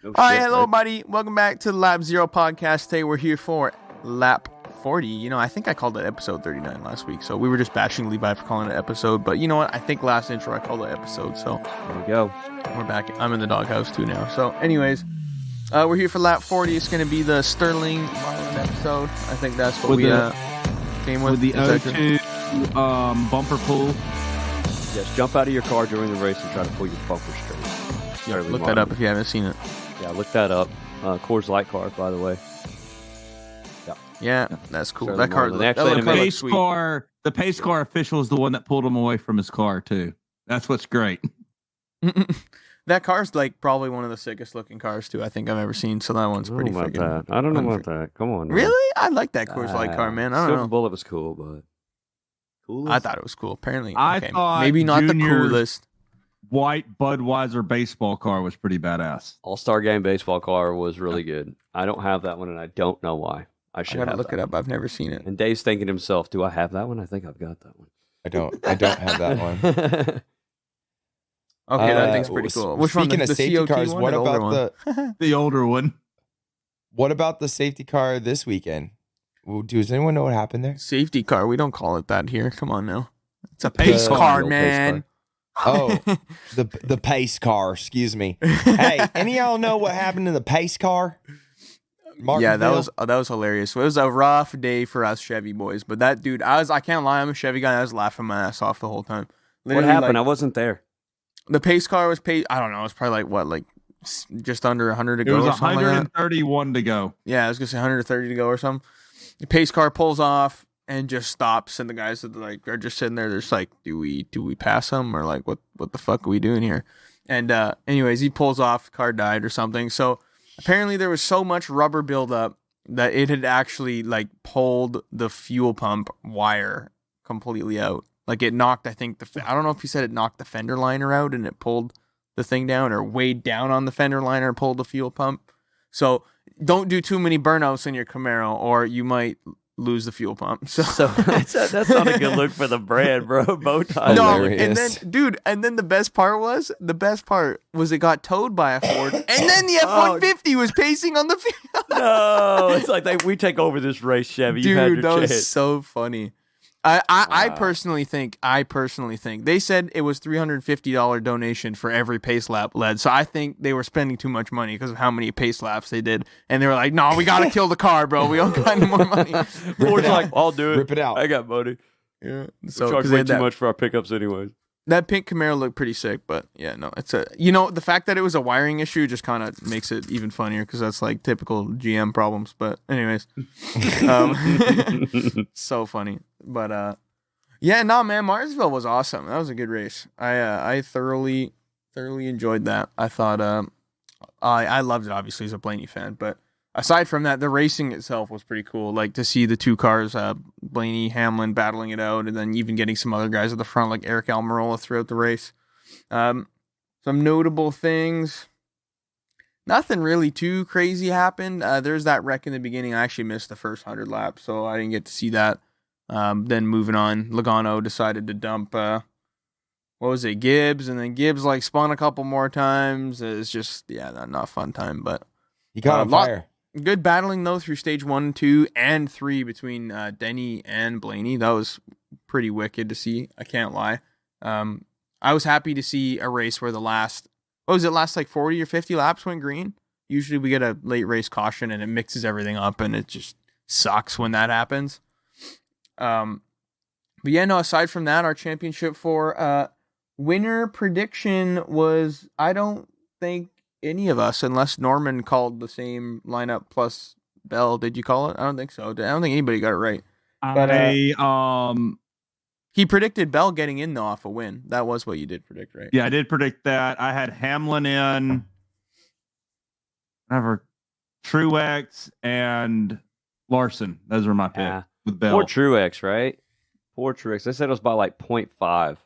No All right, shit, hello, right? buddy. Welcome back to the Lap Zero podcast. Today we're here for Lap 40. You know, I think I called it episode 39 last week, so we were just bashing Levi for calling it episode. But you know what? I think last intro I called it episode, so There we go. we're back. I'm in the doghouse too now. So, anyways, we're here for Lap 40. It's going to be the Sterling Marlin episode. I think that's what we came with. With the O2 bumper pull. Yes, jump out of your car during the race and try to pull your bumper straight. Yeah, Sterling look Marlin. that up if you haven't seen it. Yeah, look that up. Coors Light car, by the way. Yeah, that's cool. Sterling That car, Marlin. that Actually, little car looks Pace sweet. car, the pace car official is the one that pulled him away from his car too. That's what's great. That car's like probably one of the sickest looking cars too I think I've ever seen. So that one's I pretty don't know freaking. about that. I don't know about that. Come on. Man. Really? I like that Coors Light car, man. I don't Silver know. Bullet was cool, but cool. I thought it was cool. Apparently, I okay, thought maybe not the Junior's coolest. White Budweiser baseball car was pretty badass. All-Star Game baseball car was really good. I don't have that one, and I don't know why. I I should gotta have look that it up. I've never seen it. And Dave's thinking to himself, do I have that one? I think I've got that one. I don't have that one. Okay, that thing's pretty cool. Which one? Speaking of The safety COT cars, one what or the older about one? The older one. what about the safety car this weekend? Does anyone know what happened there? Safety car? We don't call it that here. Come on now. It's a pace pace car. car, Pace man. Oh, the pace car. Excuse me. Hey, any of y'all know what happened to the pace car? Yeah, that Martinsville? was hilarious. It was a rough day for us Chevy boys, but that dude, I can't lie, I'm a Chevy guy. I was laughing my ass off the whole time. What Literally, happened? I like, wasn't there. the pace car was paid. I don't know. It was probably like just under 100 to It go. was or something like that. 131 to go. Yeah, I was gonna say 130 to go or something. The pace car pulls off and just stops, and the guys that are just sitting there. They're just like, do we pass him or like what the fuck are we doing here? And anyways, he pulls off. The car died or something. So apparently there was so much rubber buildup that it had actually like pulled the fuel pump wire completely out. Like it knocked. I think I don't know if he said it knocked the fender liner out and it pulled the thing down, or weighed down on the fender liner and pulled the fuel pump. So don't do too many burnouts in your Camaro, or you might lose the fuel pump. So that's not a good look for the brand, bro. Bow tie. no, Hilarious. and then dude, the best part was it got towed by a Ford, and then the F-150 was pacing on the field. No, it's like we take over this race, Chevy. You had Dude, your that chance. was so funny. I Wow. personally think they said it was $350 donation for every pace lap led. So I think they were spending too much money because of how many pace laps they did, and they were like, "No, we gotta kill the car, bro. We don't got any more money." Ford's like, I'll do it. Rip it out. I got money. Yeah, We so charge 'cause they way had too that, much for our pickups, anyways. that pink Camaro looked pretty sick, but yeah, no, it's the fact that it was a wiring issue just kind of makes it even funnier because that's like typical GM problems. But anyways, so funny. But yeah, no, man, Martinsville was awesome. That was a good race. I thoroughly enjoyed that. I thought I loved it obviously as a Blaney fan, but aside from that, the racing itself was pretty cool. Like to see the two cars, Blaney, Hamlin battling it out, and then even getting some other guys at the front like Eric Almirola throughout the race. Some notable things. Nothing really too crazy happened. There's that wreck in the beginning. I actually missed the first 100 laps, so I didn't get to see that. Then moving on, Logano decided to dump, Gibbs, and then Gibbs like spun a couple more times. It's just, not a fun time, but He caught on fire. good battling though through stage 1, 2, and 3 between Denny and Blaney. That was pretty wicked to see. I can't lie. I was happy to see a race where the last like 40 or 50 laps went green. Usually we get a late race caution and it mixes everything up, and it just sucks when that happens. But yeah, no, aside from that, our championship for winner prediction was, I don't think any of us, unless Norman called the same lineup plus Bell. Did you call it? I don't think so. I don't think anybody got it right. But, he predicted Bell getting in though off a win. That was what you did predict, right? Yeah, I did predict that. I had Hamlin in, Truex and Larson. Those were my picks Yeah. with Bell. Poor Truex, right? Poor Truex. They said it was by like 0.5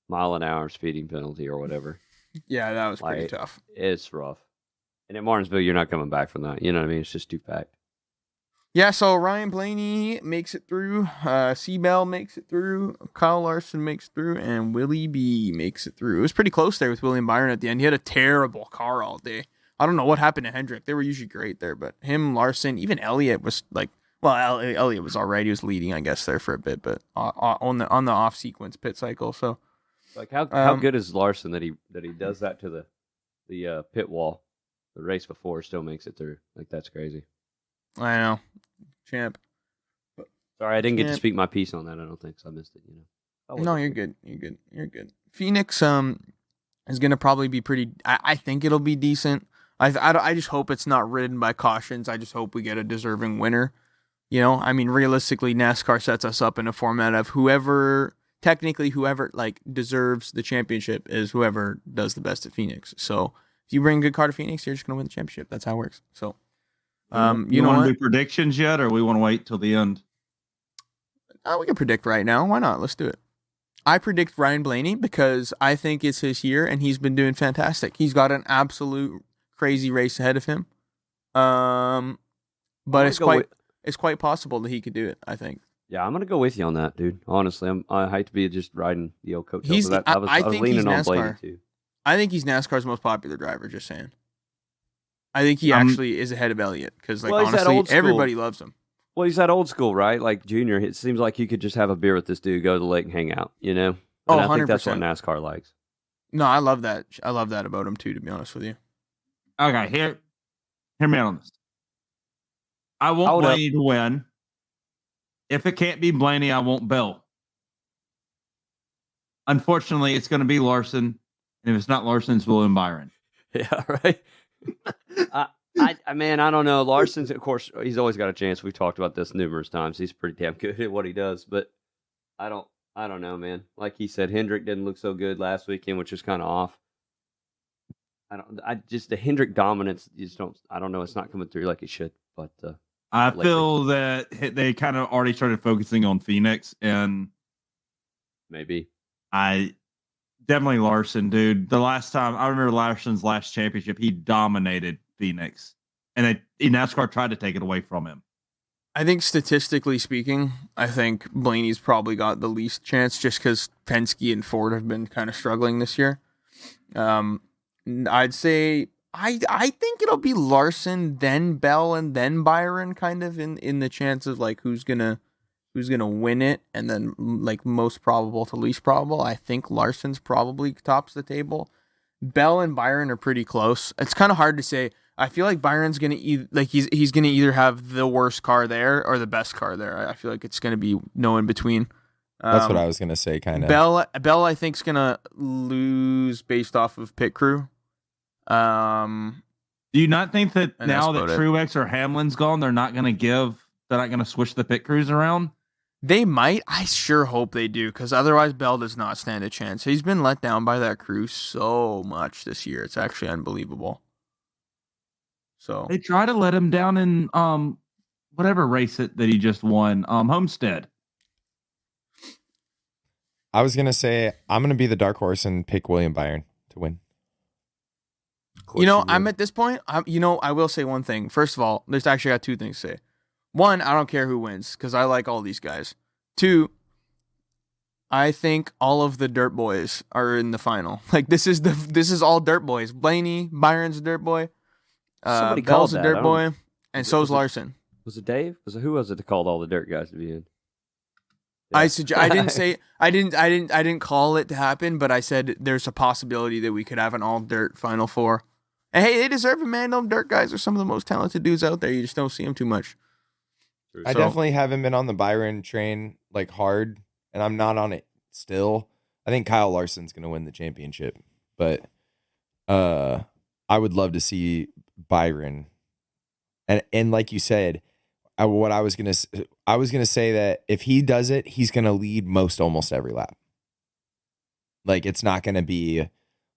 mile an hour speeding penalty or whatever. Yeah, that was pretty Like, tough. It's rough. And at Martinsville, you're not coming back from that. You know what I mean? It's just too packed. Yeah, so Ryan Blaney makes it through. C-Bell makes it through. Kyle Larson makes it through. And Willie B makes it through. It was pretty close there with William Byron at the end. He had a terrible car all day. I don't know what happened to Hendrick. They were usually great there, but him, Larson, even Elliott was like, well, Elliott was all right. He was leading, I guess, there for a bit, but on the off sequence pit cycle. So, Like how good is Larson that he does that to the pit wall, the race before, still makes it through? Like that's crazy. I know, champ. Sorry, I didn't get to Champ. speak my piece on that. I don't think so. I missed it. No, you're good. You're good. Phoenix is gonna probably be pretty. I think it'll be decent. I just hope it's not ridden by cautions. I just hope we get a deserving winner. You know, I mean, realistically, NASCAR sets us up in a format of whoever like deserves the championship is whoever does the best at Phoenix. So if you bring a good car to Phoenix, you're just gonna win the championship. That's how it works. So, you know want what? to do predictions yet, or we want to wait till the end? We can predict right now. Why not? Let's do it. I predict Ryan Blaney because I think it's his year and he's been doing fantastic. He's got an absolute crazy race ahead of him. But it's quite possible that he could do it, I think. Yeah, I'm gonna go with you on that, dude. Honestly, I hate to be just riding the old coattails. He's- Of that. I was think leaning he's on NASCAR. Blaney too. I think he's NASCAR's most popular driver, just saying. I think he actually is ahead of Elliott because, like, Well, he's that honestly, old school. everybody loves him. Well, he's that old school, right? Like Junior, it seems like you could just have a beer with this dude, go to the lake and hang out, you know? Oh, And I think that's what 100%. NASCAR likes. No, I love that. I love that about him, too, to be honest with you. Okay, hear me out on this. I want Hold up. Blaney to win. If it can't be Blaney, I want Bell. Unfortunately, it's going to be Larson, and if it's not Larson, it's William Byron. Yeah, right. I don't know. Larson's, of course, he's always got a chance. We've talked about this numerous times. He's pretty damn good at what he does, but I don't know, man. Like he said, Hendrick didn't look so good last weekend, which is kind of off. The Hendrick dominance, I don't know. It's not coming through like it should, but I lately. feel that they kind of already started focusing on Phoenix, and maybe. I definitely Larson, dude. The last time I remember Larson's last championship, he dominated Phoenix, and NASCAR tried to take it away from him. I think statistically speaking, I think Blaney's probably got the least chance just because Penske and Ford have been kind of struggling this year. I'd say I think it'll be Larson, then Bell, and then Byron, kind of in the chance of like who's gonna win it, and then like most probable to least probable. I think Larson's probably tops the table. Bell and Byron are pretty close. It's kind of hard to say. I feel like Byron's gonna he's gonna either have the worst car there or the best car there. I feel like it's gonna be no in between. That's what I was gonna say. Kind of. Bell, I think, is gonna lose based off of pit crew. Do you not think that And now that's that about it. Truex or Hamlin's gone, they're not going to switch the pit crews around? They might. I sure hope they do, because otherwise Bell does not stand a chance. He's been let down by that crew so much this year. It's actually unbelievable. So They try to let him down in whatever race that he just won, Homestead. I was gonna say I'm gonna be the dark horse and pick William Byron to win. I'm at this point. I will say one thing. First of all, there's actually got two things to say. One, I don't care who wins because I like all these guys. Two, I think all of the dirt boys are in the final. Like this is all dirt boys. Blaney, Byron's a dirt boy. Somebody Bell's called a that. dirt boy, and so's was it- Larson. Was it Dave? Who was it that called all the dirt guys to be in? I didn't call it to happen, but I said there's a possibility that we could have an all dirt Final Four. And hey, they deserve it, man. Them dirt guys are some of the most talented dudes out there. You just don't see them too much. I definitely haven't been on the Byron train like hard, and I'm not on it still. I think Kyle Larson's gonna win the championship, but I would love to see Byron. And like you said, I was gonna say that if he does it, he's gonna lead almost every lap. Like it's not gonna be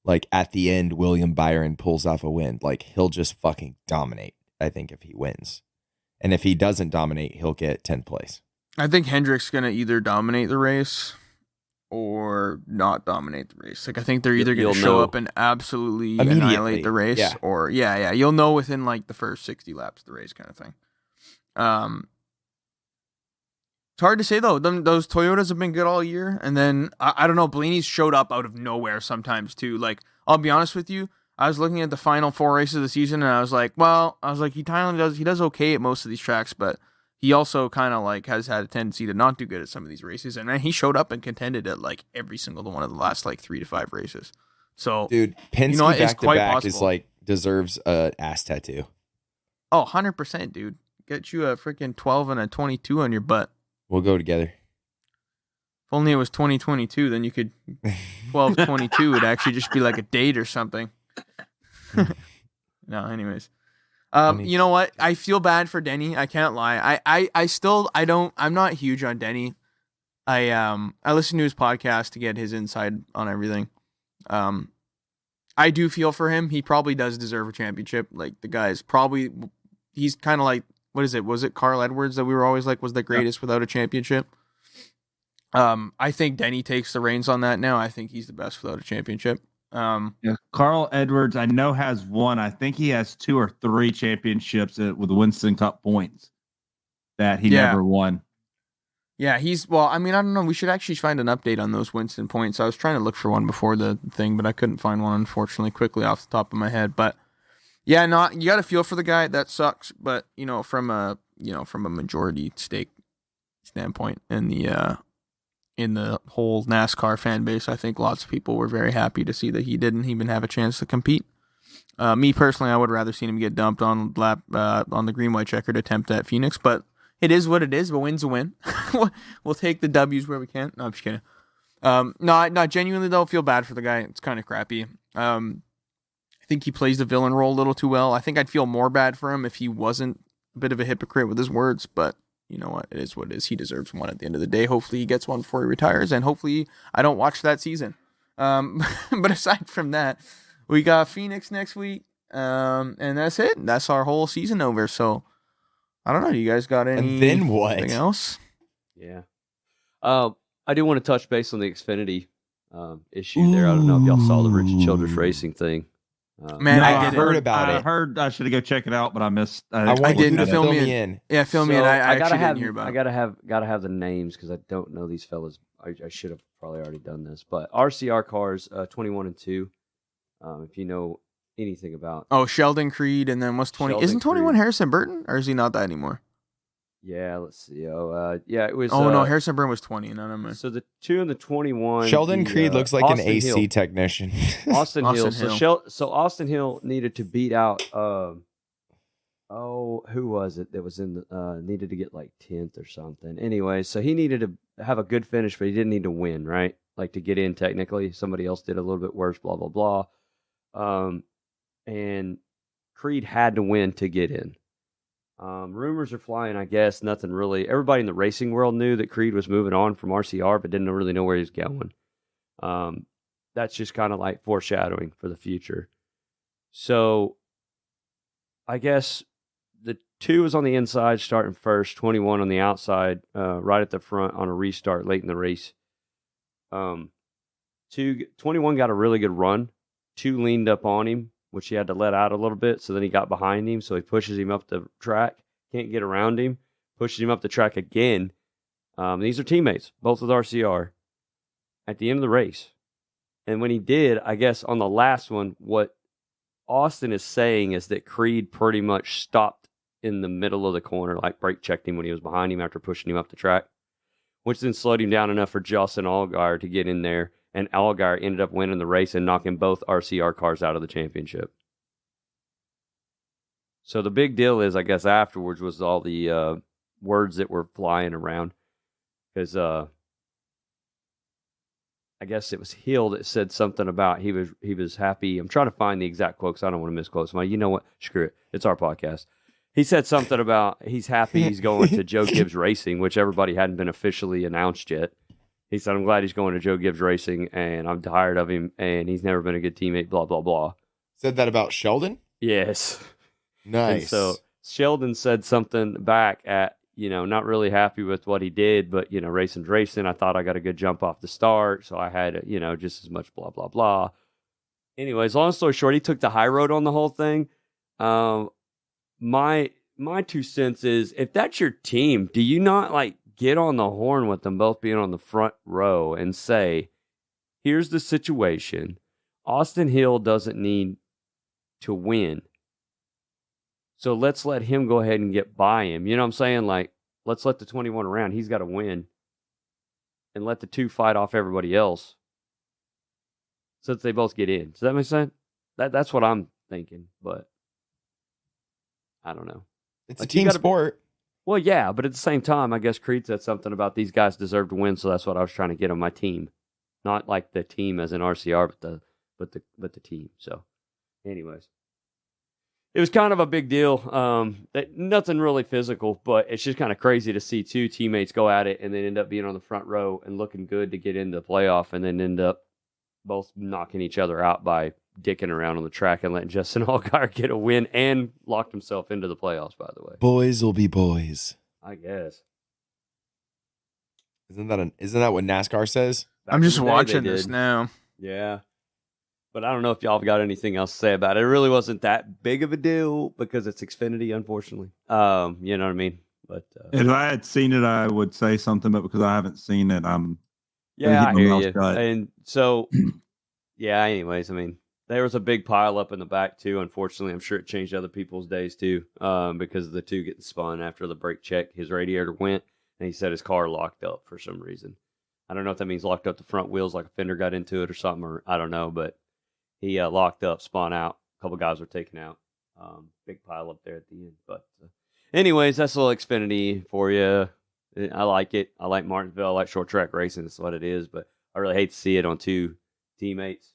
like at the end William Byron pulls off a win. Like he'll just fucking dominate. I think if he wins, and if he doesn't dominate, he'll get 10th place. I think Hendrick's gonna either dominate the race or not dominate the race. Like I think they're either gonna You'll show know. up and absolutely Immediately. annihilate the race, Yeah. or you'll know within like the first 60 laps of the race, kind of thing. It's hard to say though. Those Toyotas have been good all year, and then I don't know. Blaney's showed up out of nowhere sometimes too. Like I'll be honest with you, I was looking at the final 4 races of the season, and I was like, he does okay at most of these tracks, but he also kind of like has had a tendency to not do good at some of these races. And man, he showed up and contended at like every single one of the last like 3 to 5 races. So, dude, Penske you know what? It's back to quite back possible. is like deserves a ass tattoo. Oh, 100%, dude. Get you a freaking 12 and a 22 on your butt. We'll go together. If only it was 2022, then you could 12-22 would actually just be like a date or something. No, anyways. You know what? I feel bad for Denny. I can't lie. I'm not huge on Denny. I listen to his podcast to get his insight on everything. I do feel for him. He probably does deserve a championship. Like the guy's probably, he's kind of like, what is it? Was it Carl Edwards that we were always like was the greatest without a championship? I think Denny takes the reins on that now. I think he's the best without a championship. Carl Edwards, I know, has one. I think he has 2 or 3 championships with Winston Cup points that he never won. Yeah, I don't know. We should actually find an update on those Winston points. I was trying to look for one before the thing, but I couldn't find one, unfortunately, quickly off the top of my head. But yeah, you got to feel for the guy. That sucks. But, from a majority stake standpoint in the whole NASCAR fan base, I think lots of people were very happy to see that he didn't even have a chance to compete. Me personally, I would rather seen him get dumped on the green white checkered attempt at Phoenix, but it is what it is. A win's a win. We'll take the W's where we can. No, I'm just kidding. No, genuinely though, feel bad for the guy. It's kind of crappy. I think he plays the villain role a little too well. I think I'd feel more bad for him if he wasn't a bit of a hypocrite with his words, but you know what? It is what it is. He deserves one at the end of the day. Hopefully he gets one before he retires, and hopefully I don't watch that season. But aside from that, we got Phoenix next week, and that's it. That's our whole season over. So I don't know. Do you guys got anything else? Yeah. I do want to touch base on the Xfinity issue there. I don't know if y'all saw the Richard Childress Racing thing. Man, I heard about it. I heard I should have go check it out, but I missed. I want you to fill me in. Yeah, fill me in. I actually didn't hear about it. I gotta have the names because I don't know these fellas. I should have probably already done this, but RCR cars 21 and 2. If you know anything about. Oh, Sheldon Creed, and then what's 20? Sheldon Isn't 21 Creed. Harrison Burton, or is he not that anymore? Yeah, let's see. Yeah, it was. Oh no, Harrison Burton was 20. None of them. So the 2 and the 21. Sheldon Creed looks like Austin an AC Hill. technician. Austin Hill. Austin Hill. So Austin Hill needed to beat out. Who was it that was in the needed to get like 10th or something? Anyway, so he needed to have a good finish, but he didn't need to win, right? Like to get in technically. Somebody else did a little bit worse. Blah blah blah. And Creed had to win to get in. Rumors are flying, I guess. Nothing really. Everybody in the racing world knew that Creed was moving on from RCR, but didn't really know where he was going. That's just kind of like foreshadowing for the future. So, I guess the 2 was on the inside, starting first. 21 on the outside, right at the front on a restart late in the race. 21 got a really good run. 2 leaned up on him, which he had to let out a little bit. So then he got behind him. So he pushes him up the track. Can't get around him. Pushes him up the track again. These are teammates, both with RCR, at the end of the race. And when he did, I guess on the last one, what Austin is saying is that Creed pretty much stopped in the middle of the corner, like brake checked him when he was behind him after pushing him up the track, which then slowed him down enough for Justin Allgaier to get in there. And Allgaier ended up winning the race and knocking both RCR cars out of the championship. So the big deal is, I guess, afterwards was all the words that were flying around. Because I guess it was Hill that said something about he was happy. I'm trying to find the exact quote because I don't want to misquote somebody. You know what? Screw it. It's our podcast. He said something about he's happy he's going to Joe Gibbs Racing, which everybody hadn't been officially announced yet. He said, I'm glad he's going to Joe Gibbs Racing, and I'm tired of him, and he's never been a good teammate, blah, blah, blah. Said that about Sheldon? Yes. Nice. And so Sheldon said something back at, not really happy with what he did, but, racing's racing. I thought I got a good jump off the start, so I had, just as much blah, blah, blah. Anyways, long story short, he took the high road on the whole thing. My 2 cents is, if that's your team, do you not, get on the horn with them both being on the front row and say, here's the situation. Austin Hill doesn't need to win. So let's let him go ahead and get by him. You know what I'm saying? Like, let's let the 21 around. He's got to win. And let the 2 fight off everybody else. Since they both get in. Does that make sense? That's what I'm thinking. But I don't know. It's like, a team sport. Well, yeah, but at the same time, I guess Creed said something about these guys deserve to win, so that's what I was trying to get on my team. Not like the team as in RCR, but the team. So, anyways. It was kind of a big deal. Nothing really physical, but it's just kind of crazy to see 2 teammates go at it and then end up being on the front row and looking good to get into the playoff and then end up both knocking each other out by dicking around on the track and letting Justin Allgaier get a win and locked himself into the playoffs, by the way. Boys will be boys. I guess. Isn't that what NASCAR says? I'm just watching this now. Yeah. But I don't know if y'all have got anything else to say about it. It really wasn't that big of a deal because it's Xfinity, unfortunately. You know what I mean? But if I had seen it, I would say something, but because I haven't seen it, yeah, I hear you. And so, yeah, anyways, I mean, there was a big pile up in the back, too. Unfortunately, I'm sure it changed other people's days, too, because of the 2 getting spun after the brake check. His radiator went, and he said his car locked up for some reason. I don't know if that means locked up the front wheels, like a fender got into it or something, or I don't know, but he locked up, spun out. A couple guys were taken out. Big pile up there at the end. But anyways, that's a little Xfinity for you. I like it. I like Martinsville. I like short track racing. That's what it is. But I really hate to see it on 2 teammates.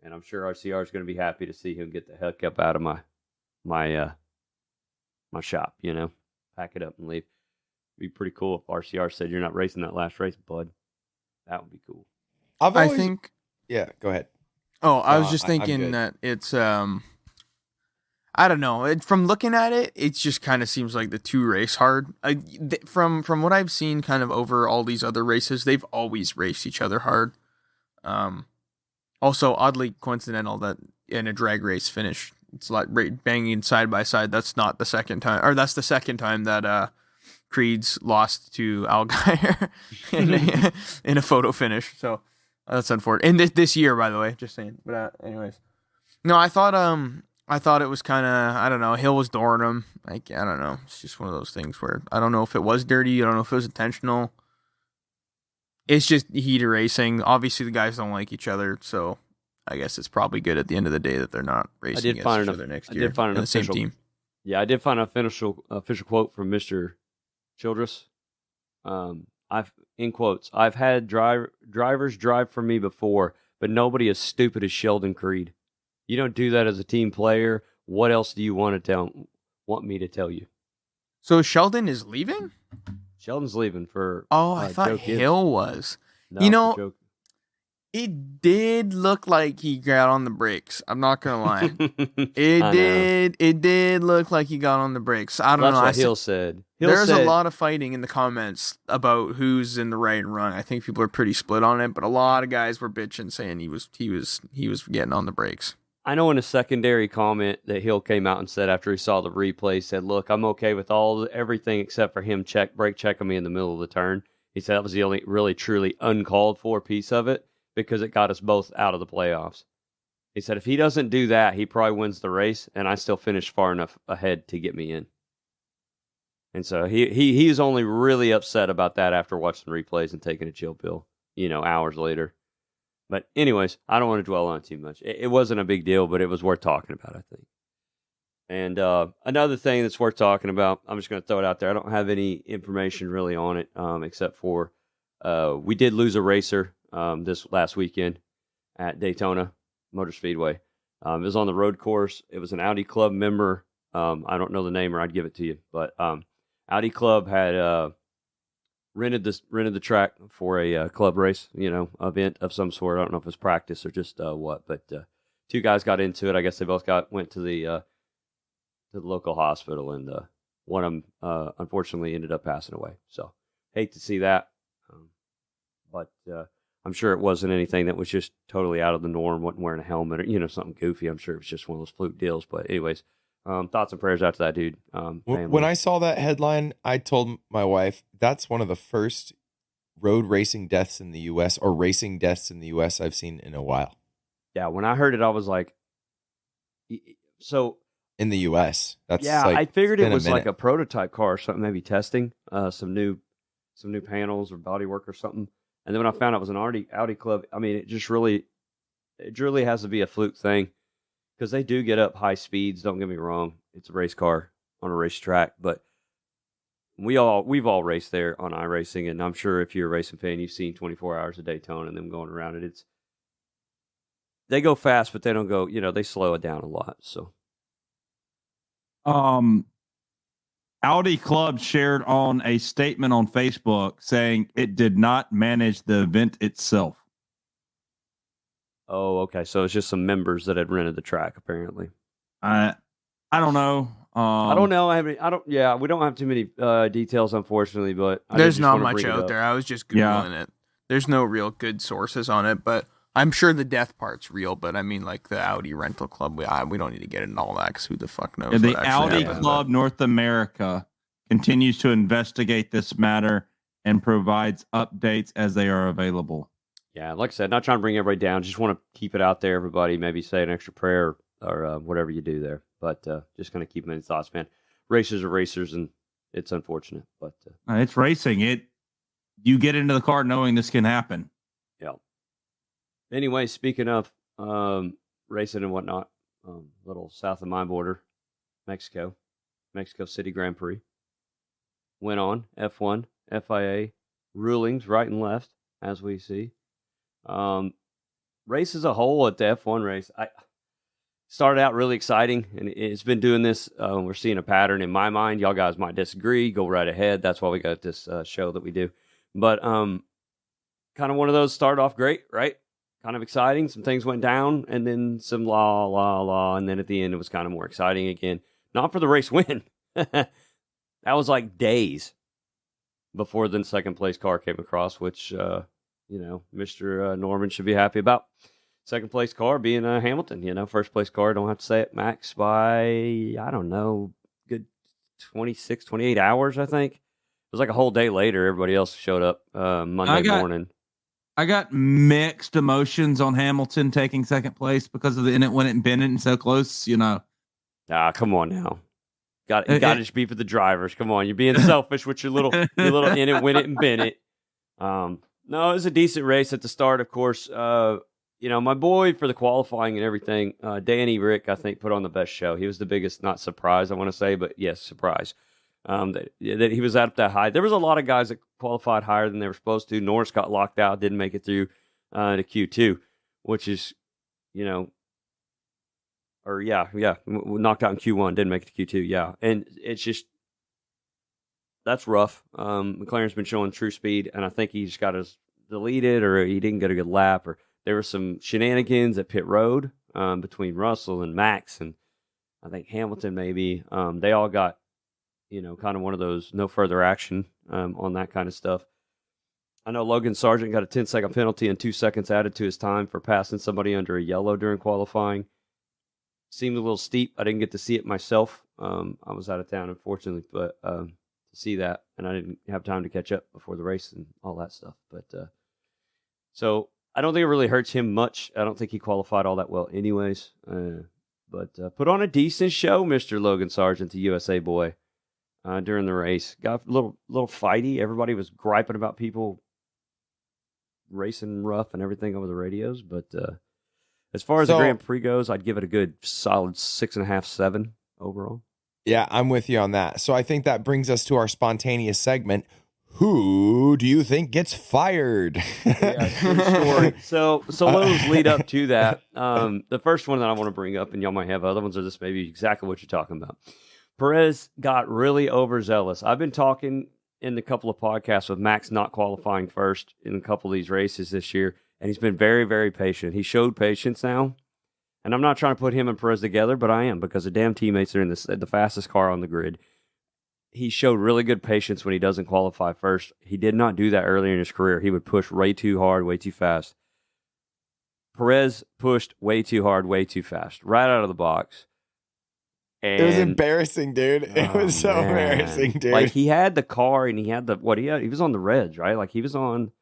And I'm sure RCR is going to be happy to see him get the heck up out of my shop, you know. Pack it up and leave. It'd be pretty cool if RCR said, "You're not racing that last race, bud." That would be cool. I think... Yeah, go ahead. Oh, I was just thinking that it's, I don't know. From looking at it, it just kind of seems like the 2 race hard. From what I've seen kind of over all these other races, they've always raced each other hard. Also, oddly coincidental that in a drag race finish, it's like banging side by side. That's not the second time, or that's the second time that Creed's lost to Allgaier in a photo finish. So that's unfortunate. And this year, by the way, just saying. But anyways, no, I thought it was kind of, I don't know. Hill was dooring him. Like, I don't know. It's just one of those things where I don't know if it was dirty. I don't know if it was intentional. It's just heat of racing. Obviously, the guys don't like each other, so I guess it's probably good at the end of the day that they're not racing against each other next year. I did find an official, same team. Yeah, I did find an official quote from Mr. Childress. I've had drivers drive for me before, but nobody as stupid as Sheldon Creed. You don't do that as a team player. What else do you want me to tell you? So Sheldon is leaving? Sheldon's leaving for. Oh, I thought Hill was. No, you know, it did look like he got on the brakes. I'm not gonna lie. It did look like he got on the brakes. I don't know. That's what Hill said. There's a lot of fighting in the comments about who's in the right and wrong. I think people are pretty split on it, but a lot of guys were bitching, saying he was getting on the brakes. I know in a secondary comment that Hill came out and said after he saw the replay, said, "Look, I'm okay with everything except for him brake checking me in the middle of the turn." He said that was the only really truly uncalled for piece of it because it got us both out of the playoffs. He said if he doesn't do that, he probably wins the race, and I still finish far enough ahead to get me in. And so he's only really upset about that after watching the replays and taking a chill pill, hours later. But anyways, I don't want to dwell on it too much. It wasn't a big deal, but it was worth talking about, I think. And another thing that's worth talking about, I'm just going to throw it out there. I don't have any information really on it, except for we did lose a racer this last weekend at Daytona Motor Speedway. It was on the road course. It was an Audi Club member. I don't know the name, or I'd give it to you. But Audi Club had rented the track for a club race, event of some sort. I don't know if it's practice or just what, but 2 guys got into it. I guess they both went to the local hospital, and one of them unfortunately ended up passing away. So hate to see that, but I'm sure it wasn't anything that was just totally out of the norm. Wasn't wearing a helmet or something goofy. I'm sure it was just one of those fluke deals. But anyways. Thoughts and prayers out to that dude. When I saw that headline, I told my wife that's one of the first road racing deaths in the U.S. or racing deaths in the U.S. I've seen in a while. Yeah, when I heard it, I was like, So in the U.S. That's yeah, like, I figured it been was like minute. a prototype car or something, maybe testing some new panels or bodywork or something. And then when I found out it was an Audi club, I mean, it really has to be a fluke thing because they do get up high speeds. Don't get me wrong; it's a race car on a racetrack, but we've all raced there on iRacing, and I'm sure if you're a racing fan, you've seen 24 Hours of Daytona and them going around it. They go fast, but they don't go. They slow it down a lot. So. Audi Club shared on a statement on Facebook saying it did not manage the event itself. Oh, okay. So it's just some members that had rented the track, apparently. I don't know. I don't know. Yeah, we don't have too many details, unfortunately. But there's not much out there. I was just googling it. There's no real good sources on it, but I'm sure the death part's real. But I mean, like the Audi rental club, we don't need to get into all that because who the fuck knows? The Audi Club North America continues to investigate this matter and provides updates as they are available. Yeah, like I said, not trying to bring everybody down. Just want to keep it out there, everybody. Maybe say an extra prayer or whatever you do there. But just kind of keep them in thoughts, man. Racers are racers, and it's unfortunate. But it's racing. You get into the car knowing this can happen. Yeah. Anyway, speaking of racing and whatnot, little south of my border, Mexico City Grand Prix. Went on F1, FIA rulings right and left, as we see. Race as a whole at the F1 race, I started out really exciting, and it's been doing this. We're seeing a pattern in my mind. Y'all guys might disagree. Go right ahead. That's why we got this show that we do. But kind of one of those started off great, right? Kind of exciting. Some things went down, and then some la, and then at the end it was kind of more exciting again. Not for the race win. That was like days before the second place car came across, which, Mr. Norman should be happy about. Second place car being Hamilton, first place car, don't have to say it, Max by, I don't know, good 26, 28 hours, I think. It was like a whole day later. Everybody else showed up Monday morning. I got mixed emotions on Hamilton taking second place because of the in it, win it, and bend it, and so close, Ah, come on now. Got to just be for the drivers. Come on, you're being selfish with your little in it, win it, and bend it. No, it was a decent race at the start, of course. My boy for the qualifying and everything, Danny Rick, I think, put on the best show. He was the biggest, not surprise, I want to say, but yes, surprise. That he was up that high. There was a lot of guys that qualified higher than they were supposed to. Norris got locked out, didn't make it through to Q2, which is, knocked out in Q1, didn't make it to Q2, yeah. And it's just, that's rough. McLaren's been showing true speed, and I think he just got us deleted, or he didn't get a good lap, or there were some shenanigans at pit road between Russell and Max, and I think Hamilton maybe. They all got, kind of one of those no further action on that kind of stuff. I know Logan Sargent got a 10-second penalty and 2 seconds added to his time for passing somebody under a yellow during qualifying. Seemed a little steep. I didn't get to see it myself. I was out of town, unfortunately, but to see that, and I didn't have time to catch up before the race and all that stuff. But so I don't think it really hurts him much. I don't think he qualified all that well anyways. But put on a decent show, Mr. Logan Sargent, the USA boy, during the race. Got a little fighty. Everybody was griping about people racing rough and everything over the radios, but as far as the Grand Prix goes, I'd give it a good solid 6.5, 7 overall. Yeah, I'm with you on that. So I think that brings us to our spontaneous segment. Who do you think gets fired? Yeah, true story. So those lead up to that. The first one that I want to bring up, and y'all might have other ones, or this may be exactly what you're talking about. Perez got really overzealous. I've been talking in a couple of podcasts with Max not qualifying first in a couple of these races this year, and he's been very, very patient. He showed patience now, and I'm not trying to put him and Perez together, but I am, because the damn teammates are in the fastest car on the grid. He showed really good patience when he doesn't qualify first. He did not do that earlier in his career. He would push way too hard, way too fast. Perez pushed way too hard, way too fast, right out of the box. And, it was embarrassing, dude. It was so embarrassing, dude. Like, he had the car, and he had he was on the reds, right? Like, he was on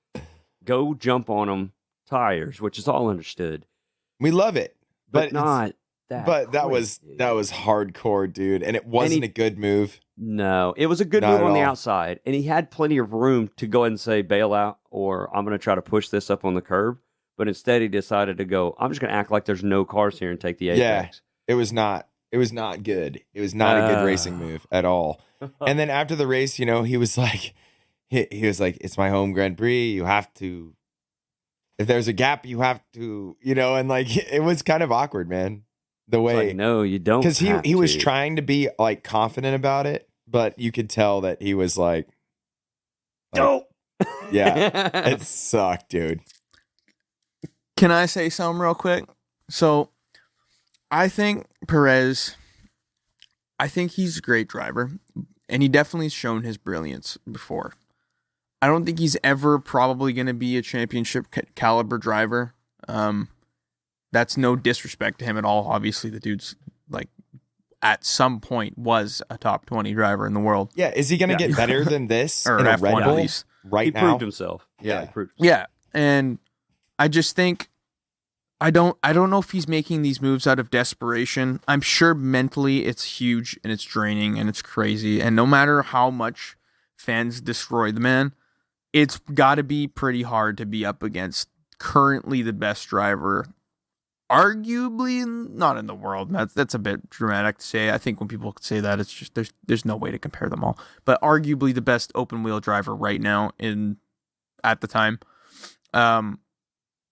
jump on them tires, which is all understood. We love it. But not But that was hardcore, dude, and it wasn't a good move. No, it was a good Not move at on the all. outside, and he had plenty of room to go ahead and say bail out, or I'm going to try to push this up on the curb. But instead, he decided to go, I'm just going to act like there's no cars here and take the apex. It was not good. It was not a good racing move at all. And then after the race, he was like, it's my home Grand Prix. You have to, if there's a gap, you have to, and like it was kind of awkward, man. The way, like, no, you don't, because he was trying to be like confident about it, but you could tell that he was like no. Yeah, it sucked, dude. Can I say something real quick? So, I think Perez, he's a great driver, and he definitely has shown his brilliance before. I don't think he's ever probably going to be a championship caliber driver. That's no disrespect to him at all. Obviously, the dude's like at some point was a top 20 driver in the world. Yeah, is he going to get better than this or in a F1 Red at Bull least? right He now? proved himself. Yeah, he proved himself. Yeah, and I just think I don't know if he's making these moves out of desperation. I'm sure mentally it's huge and it's draining and it's crazy. And no matter how much fans destroy the man, it's got to be pretty hard to be up against currently the best driver, arguably not in the world. That's a bit dramatic to say. I think when people say that, it's just there's no way to compare them all. But arguably the best open wheel driver right now at the time.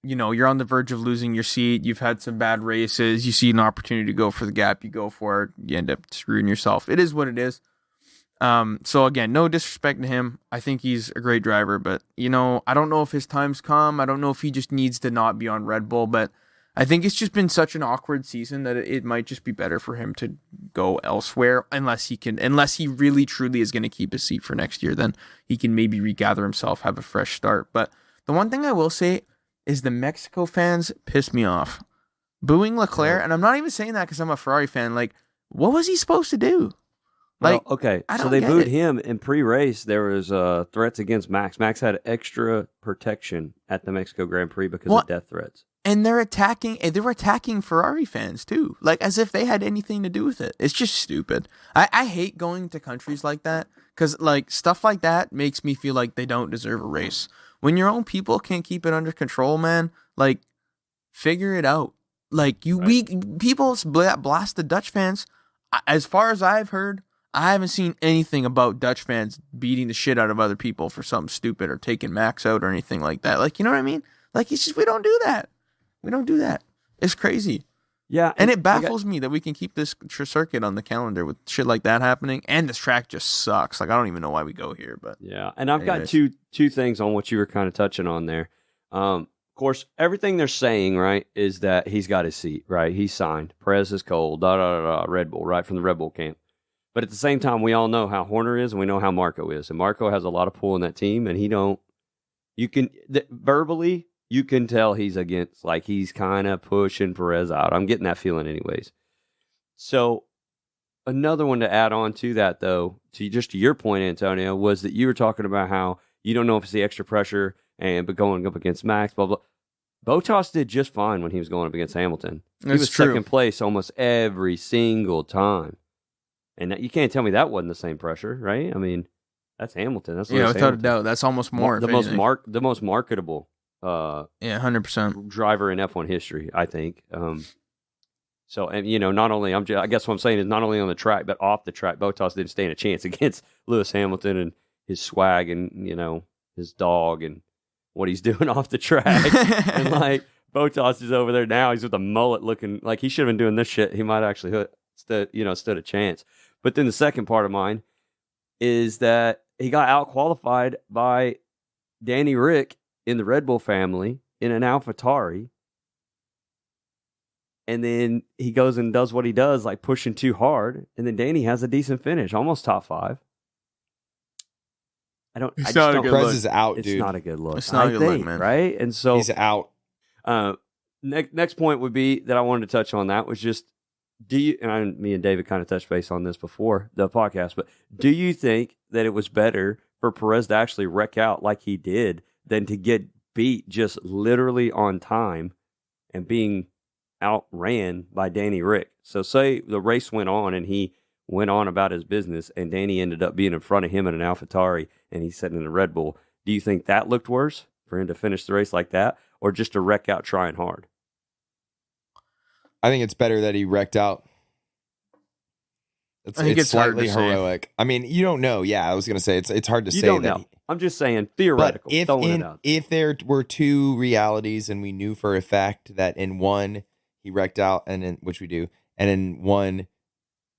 You're on the verge of losing your seat. You've had some bad races. You see an opportunity to go for the gap. You go for it. You end up screwing yourself. It is what it is. So again, no disrespect to him. I think he's a great driver, but I don't know if his time's come. I don't know if he just needs to not be on Red Bull, but I think it's just been such an awkward season that it might just be better for him to go elsewhere unless he really truly is going to keep his seat for next year. Then he can maybe regather himself, have a fresh start. But the one thing I will say is the Mexico fans piss me off. Booing Leclerc, and I'm not even saying that because I'm a Ferrari fan. Like, what was he supposed to do? Like, well, okay, I so don't they get booed it. him in pre-race. There was threats against Max. Max had extra protection at the Mexico Grand Prix because of death threats. And they were attacking Ferrari fans too, like as if they had anything to do with it. It's just stupid. I hate going to countries like that because like stuff like that makes me feel like they don't deserve a race. When your own people can't keep it under control, man, like figure it out. Like people blast the Dutch fans. As far as I've heard, I haven't seen anything about Dutch fans beating the shit out of other people for something stupid or taking Max out or anything like that. Like, you know what I mean? Like, it's just, we don't do that. We don't do that. It's crazy. Yeah. And it baffles me that we can keep this circuit on the calendar with shit like that happening. And this track just sucks. Like, I don't even know why we go here, but yeah. And I've got anyways. two things on what you were kind of touching on there. Of course, everything they're saying, right, is that he's got his seat, right? He's signed. Perez is cold, Red Bull, right, from the Red Bull camp. But at the same time, we all know how Horner is and we know how Marco is. And Marco has a lot of pull in that team, and verbally, you can tell he's against, like he's kind of pushing Perez out. I'm getting that feeling anyways. So another one to add on to that, though, to your point, Antonio, was that you were talking about how you don't know if it's the extra pressure but going up against Max, blah, blah. Bottas did just fine when he was going up against Hamilton. He was second place almost every single time. And you can't tell me that wasn't the same pressure, right? I mean, that's Hamilton. That's without a doubt. That's almost more. The most marketable 100% driver in F1 history, I think. So, and not only I guess what I'm saying is not only on the track but off the track, Bottas didn't stand a chance against Lewis Hamilton and his swag and his dog and what he's doing off the track. And like Bottas is over there now. He's with a mullet, looking like he should have been doing this shit. He might actually stood a chance. But then the second part of mine is that he got out qualified by Danny Rick in the Red Bull family in an AlphaTauri. And then he goes and does what he does, like pushing too hard. And then Danny has a decent finish, almost top 5. Perez is out, dude. It's not a good look. It's not a good look, man. Right? And so he's out. Next point would be that I wanted to touch on that was just, me and David kind of touched base on this before the podcast, but do you think that it was better for Perez to actually wreck out like he did than to get beat just literally on time and being outran by Danny Rick. So say the race went on and he went on about his business and Danny ended up being in front of him in an AlphaTauri and he's sitting in a Red Bull. Do you think that looked worse for him to finish the race like that or just to wreck out trying hard? I think it's better that he wrecked out. I think it's slightly hard to heroic. say. I mean, you don't know. Yeah, I was going to say it's hard to You say don't that. know. I'm just saying theoretical. But if there were two realities and we knew for a fact that in one he wrecked out, and in which we do, and in one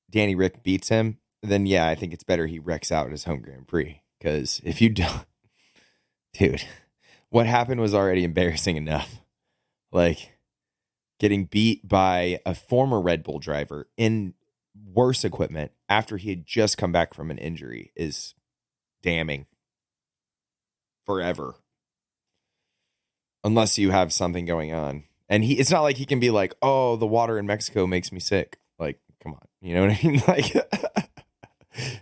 Danny Rick beats him, then yeah, I think it's better he wrecks out at his home Grand Prix. Because if you don't, dude, what happened was already embarrassing enough. Like getting beat by a former Red Bull driver in worse equipment after he had just come back from an injury is damning forever. Unless you have something going on. And it's not like he can be like, oh, the water in Mexico makes me sick. Like, come on. You know what I mean? Like,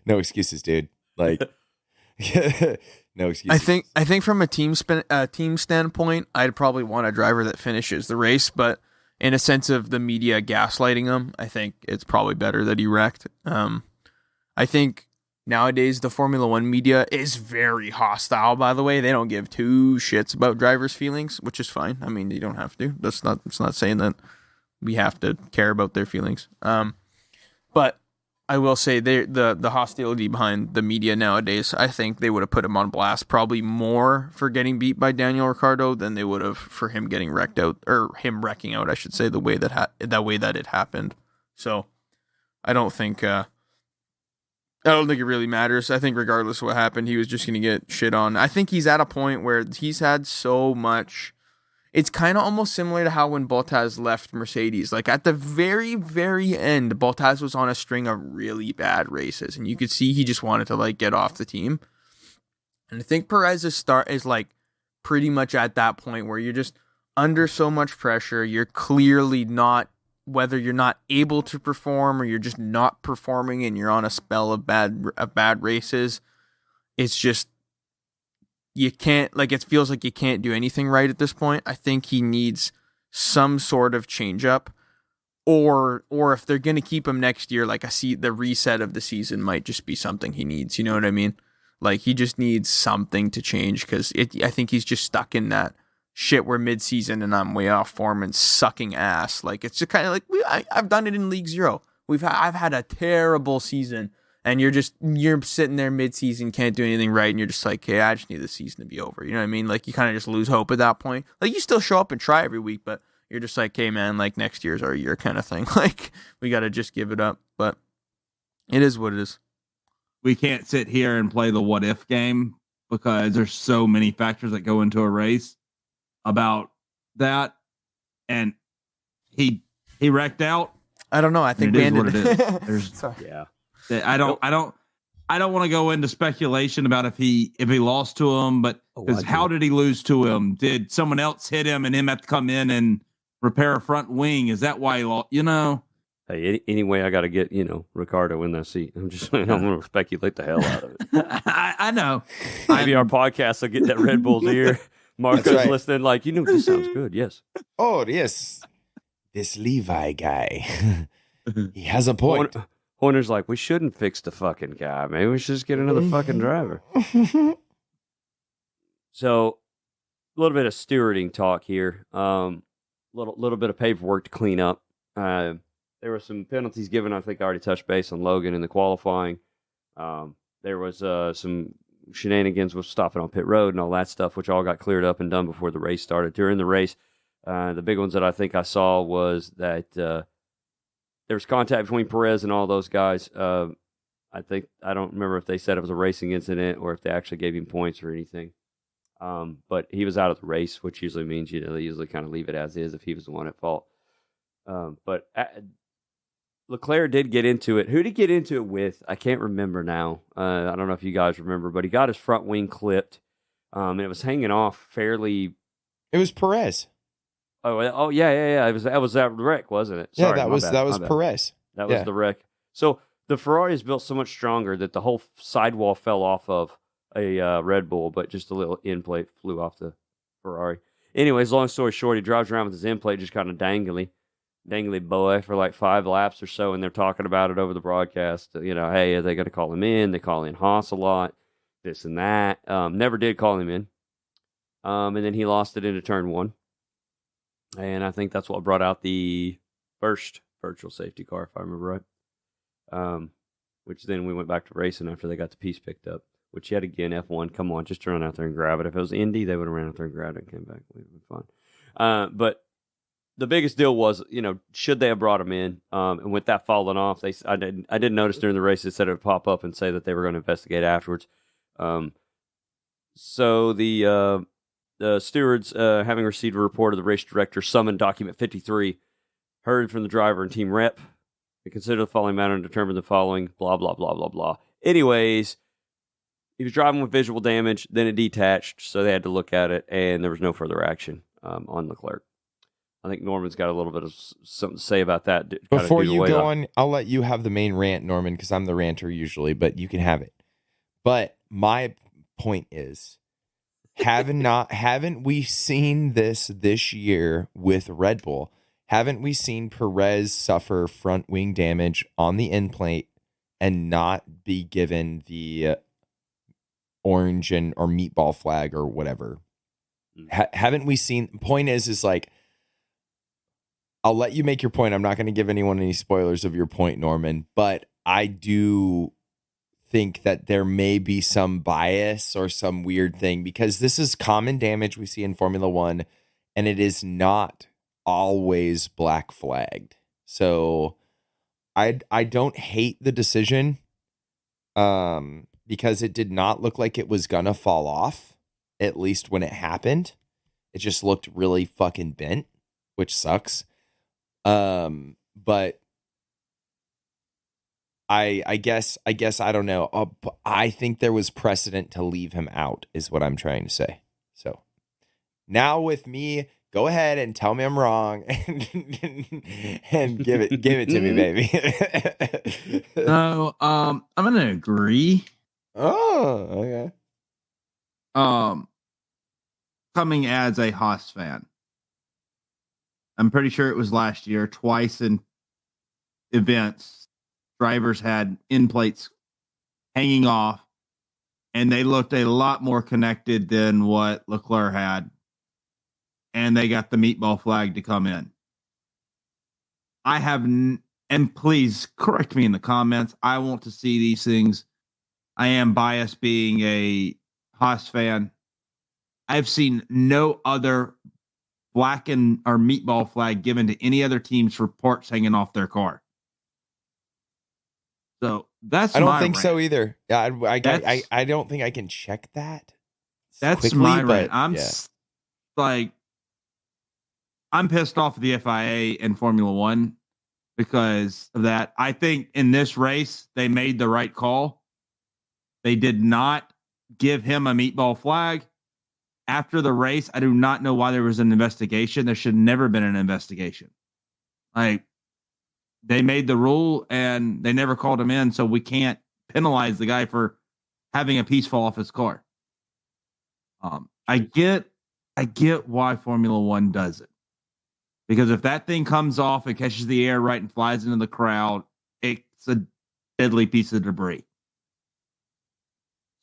no excuses, dude. Like, no excuses. I think from a team standpoint, I'd probably want a driver that finishes the race, but in a sense of the media gaslighting him, I think it's probably better that he wrecked. I think nowadays the Formula One media is very hostile, by the way. They don't give two shits about drivers' feelings, which is fine. I mean, you don't have to. It's not saying that we have to care about their feelings. But I will say the hostility behind the media nowadays, I think they would have put him on blast probably more for getting beat by Daniel Ricciardo than they would have for him getting wrecked out, or him wrecking out, I should say, the way that it happened. So I don't think it really matters. I think regardless of what happened, he was just going to get shit on. I think he's at a point where he's had so much. It's kind of almost similar to how when Bottas left Mercedes. Like at the very, very end, Bottas was on a string of really bad races, and you could see he just wanted to like get off the team. And I think Perez's start is like pretty much at that point where you're just under so much pressure. You're clearly not, whether you're not able to perform or you're just not performing, and you're on a spell of bad races. It's just. You can't, like, it feels like you can't do anything right at this point. I think he needs some sort of change up, or if they're going to keep him next year, like I see the reset of the season might just be something he needs. You know what I mean? Like he just needs something to change because I think he's just stuck in that shit where mid-season and I'm way off form and sucking ass. Like it's just kind of like I've done it in League Zero. I've had a terrible season. And you're sitting there mid-season, can't do anything right, and you're just like, hey, I just need the season to be over. You know what I mean? Like, you kind of just lose hope at that point. Like, you still show up and try every week, but you're just like, hey, man, like, next year's our year kind of thing. Like, we got to just give it up. But it is what it is. We can't sit here and play the what-if game because there's so many factors that go into a race about that. And he wrecked out. I don't know. I think it we is ended what it is. Sorry. Yeah. I don't want to go into speculation about if he lost to him, but how did he lose to him? Did someone else hit him and him have to come in and repair a front wing? Is that why he lost? You know. Hey, anyway, I got to get Ricardo in that seat. I'm just saying, I'm going to speculate the hell out of it. I know. Maybe our podcast will get that Red Bull's ear. Marco's right. Listening, like this sounds good. Yes. Oh yes, this Levi guy, he has a point. Horner's like, we shouldn't fix the fucking guy. Maybe we should just get another fucking driver. So, a little bit of stewarding talk here. Little bit of paperwork to clean up. There were some penalties given. I think I already touched base on Logan in the qualifying. There was some shenanigans with stopping on pit road and all that stuff, which all got cleared up and done before the race started. During the race, the big ones that I think I saw was that there was contact between Perez and all those guys. I don't remember if they said it was a racing incident or if they actually gave him points or anything. But he was out of the race, which usually means they usually kind of leave it as is if he was the one at fault. But Leclerc did get into it. Who did he get into it with? I can't remember now. I don't know if you guys remember, but he got his front wing clipped, and it was hanging off fairly. It was Perez. Oh yeah. That was that wreck, wasn't it? Sorry, that was Perez. That was the wreck. So the Ferrari is built so much stronger that the whole sidewall fell off of a Red Bull, but just a little end plate flew off the Ferrari. Anyways, long story short, he drives around with his end plate just kind of dangly. dangly boy for like 5 laps or so, and they're talking about it over the broadcast. Hey, are they going to call him in? They call in Haas a lot, this and that. Never did call him in. And then he lost it into turn 1. And I think that's what brought out the first virtual safety car, if I remember right. Which then we went back to racing after they got the piece picked up. Which yet again, F1, come on, just run out there and grab it. If it was Indy, they would have ran out there and grabbed it and came back. It would have been fine. But the biggest deal was, should they have brought him in? And with that falling off, I didn't notice during the race they said it would pop up and say that they were going to investigate afterwards. So the stewards, having received a report of the race director, summoned document 53, heard from the driver and team rep, and considered the following matter and determined the following, blah, blah, blah, blah, blah. Anyways, he was driving with visual damage, then it detached, so they had to look at it, and there was no further action on Leclerc. I think Norman's got a little bit of something to say about that. Before you go on, I'll let you have the main rant, Norman, because I'm the ranter usually, but you can have it. But my point is, haven't we seen this year with Red Bull? Haven't we seen Perez suffer front wing damage on the end plate and not be given the orange or meatball flag or whatever? Haven't we seen? Point is like, I'll let you make your point. I'm not going to give anyone any spoilers of your point, Norman, but I do think that there may be some bias or some weird thing, because this is common damage we see in Formula One, and it is not always black flagged. So I don't hate the decision, because it did not look like it was gonna fall off, at least when it happened. It just looked really fucking bent, which sucks. But I guess I don't know. I think there was precedent to leave him out, is what I'm trying to say. So now with me, go ahead and tell me I'm wrong and give it to me, baby. No, I'm gonna agree. Oh, okay. Coming as a Haas fan, I'm pretty sure it was last year, twice in events, drivers had end plates hanging off, and they looked a lot more connected than what Leclerc had, and they got the meatball flag to come in. I have, and please correct me in the comments, I want to see these things. I am biased being a Haas fan. I've seen no other black or meatball flag given to any other teams for parts hanging off their car. So that's I don't my think rant. so either. Yeah, I don't think I can check that. That's quickly, my but, rant. I'm pissed off at the FIA and Formula One because of that. I think in this race they made the right call. They did not give him a meatball flag. After the race, I do not know why there was an investigation. There should never been an investigation. Like, they made the rule and they never called him in, so we can't penalize the guy for having a piece fall off his car. I get why Formula One does it. Because if that thing comes off, it catches the air right and flies into the crowd, it's a deadly piece of debris.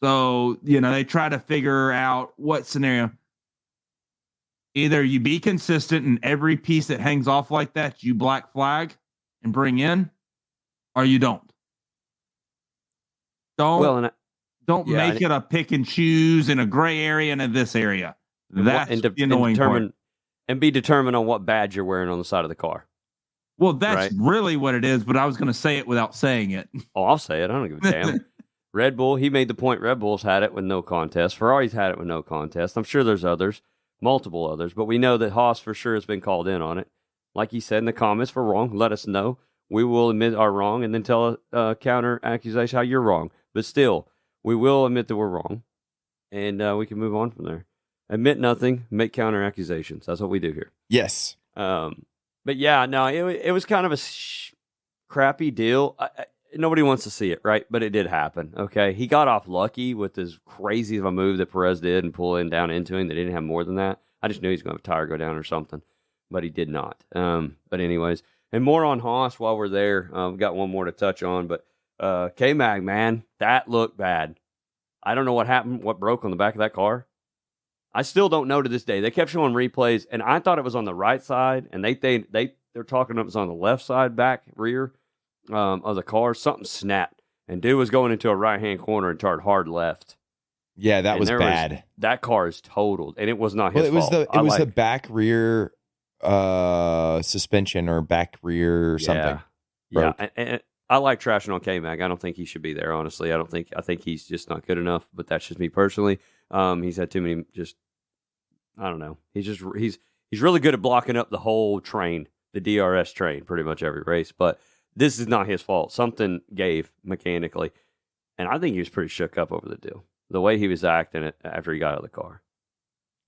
So, they try to figure out what scenario. Either you be consistent in every piece that hangs off like that, you black flag and bring in, or you don't. Don't make it a pick and choose in a gray area and in this area. That's the annoying part. And be determined on what badge you're wearing on the side of the car. Well, that's really what it is, but I was going to say it without saying it. Oh, I'll say it. I don't give a damn. Red Bull, he made the point Red Bull's had it with no contest. Ferrari's had it with no contest. I'm sure there's others, multiple others, but we know that Haas for sure has been called in on it. Like he said in the comments, if we're wrong, let us know. We will admit our wrong and then tell a counter accusation how you're wrong. But still, we will admit that we're wrong, and we can move on from there. Admit nothing, make counter accusations. That's what we do here. Yes. But yeah, no, it was kind of a crappy deal. Nobody wants to see it, right? But it did happen, okay? He got off lucky with as crazy of a move that Perez did and pulling down into him. They didn't have more than that. I just knew he was going to have a tire go down or something. but he did not. But anyways, and more on Haas while we're there. We've got one more to touch on, but K-Mag, man, that looked bad. I don't know what happened, what broke on the back of that car. I still don't know to this day. They kept showing replays, and I thought it was on the right side, and they're talking it was on the left side, back rear of the car. Something snapped, and dude was going into a right-hand corner and turned hard left. Yeah, that was bad. That car is totaled, and it was not his fault. It was the back rear suspension or back rear something. Yeah, and I like trashing on K-Mag. I don't think he should be there, honestly. I think he's just not good enough, but that's just me personally. He's had too many I don't know. He's really good at blocking up the whole train, the DRS train, pretty much every race, but this is not his fault. Something gave mechanically, and I think he was pretty shook up over the deal. The way he was acting it after he got out of the car.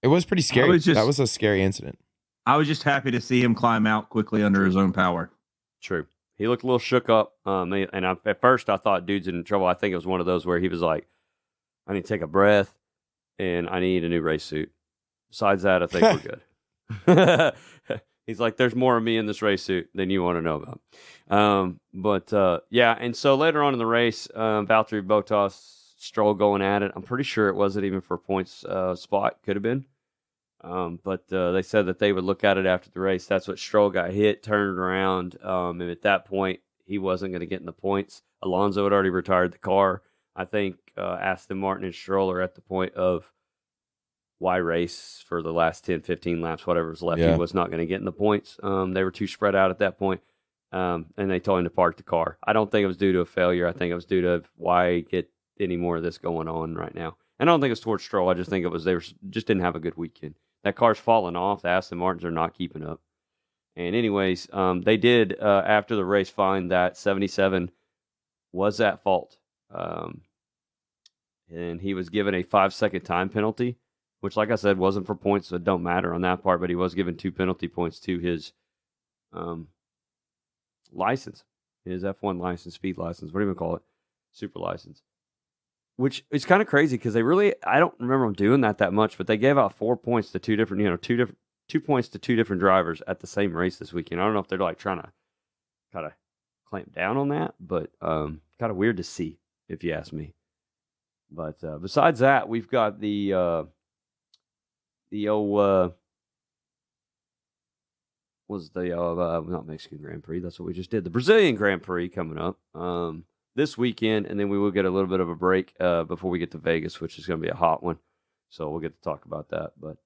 It was pretty scary. That was a scary incident. I was just happy to see him climb out quickly under his own power. True. He looked a little shook up. At first I thought dude's in trouble. I think it was one of those where he was like, I need to take a breath and I need a new race suit. Besides that, I think we're good. He's like, there's more of me in this race suit than you want to know about. Yeah. And so later on in the race, Valtteri Bottas, Stroll going at it. I'm pretty sure it wasn't even for points spot. Could have been. But they said that they would look at it after the race. That's what Stroll got hit, turned around. And at that point, he wasn't going to get in the points. Alonso had already retired the car. I think Aston Martin and Stroll are at the point of why race for the last 10, 15 laps, whatever was left. Yeah. He was not going to get in the points. They were too spread out at that point. And they told him to park the car. I don't think it was due to a failure. I think it was due to why get any more of this going on right now. And I don't think it's towards Stroll. I just think it was just didn't have a good weekend. That car's falling off. The Aston Martins are not keeping up. And anyways, they did, after the race, find that 77 was at fault. And he was given a 5-second time penalty, which, like I said, wasn't for points, so it don't matter on that part, but he was given 2 penalty points to his license, his F1 license, speed license, what do you call it? Super license. Which is kind of crazy because I don't remember them doing that much, but they gave out 4 points to two points to two different drivers at the same race this weekend. I don't know if they're like trying to kind of clamp down on that, but kind of weird to see, if you ask me. But besides that, we've got the old not Mexican Grand Prix. That's what we just did. The Brazilian Grand Prix coming up. This weekend, and then we will get a little bit of a break before we get to Vegas, which is going to be a hot one. So we'll get to talk about that. But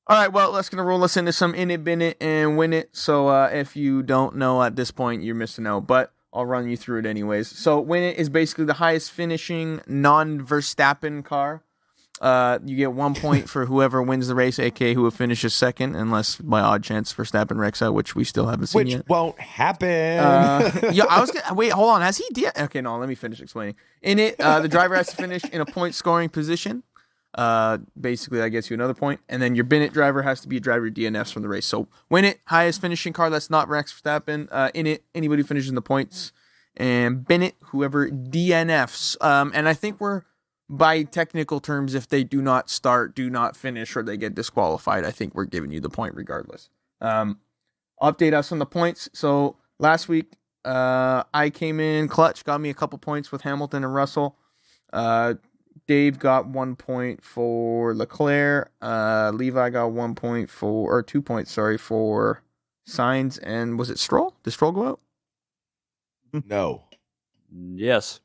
all right, well, let's roll us into some In It, Bin It, and Win It. So if you don't know at this point, you're missing out, but I'll run you through it anyways. So Win It is basically the highest finishing non-Verstappen car. You get 1 point for whoever wins the race, aka who finishes second, unless by odd chance Verstappen wrecks out, which we still haven't seen yet. Which won't happen. Yeah, I was gonna, wait, hold on. Has he? Okay, no. Let me finish explaining. In it, the driver has to finish in a point scoring position. Basically, that gets you another point, and then your bin it driver has to be a driver DNFs from the race. So Win It, highest finishing car that's not Max Verstappen. In it, anybody who finishes in the points, and bin it, whoever DNFs. And I think we're, by technical terms, if they do not start, do not finish, or they get disqualified, I think we're giving you the point regardless. Update us on the points. So last week, I came in clutch, got me a couple points with Hamilton and Russell. Dave got 1 point for Leclerc. Levi got 1 point or 2 points, for Sainz. And was it Stroll? Did Stroll go out? No. Yes.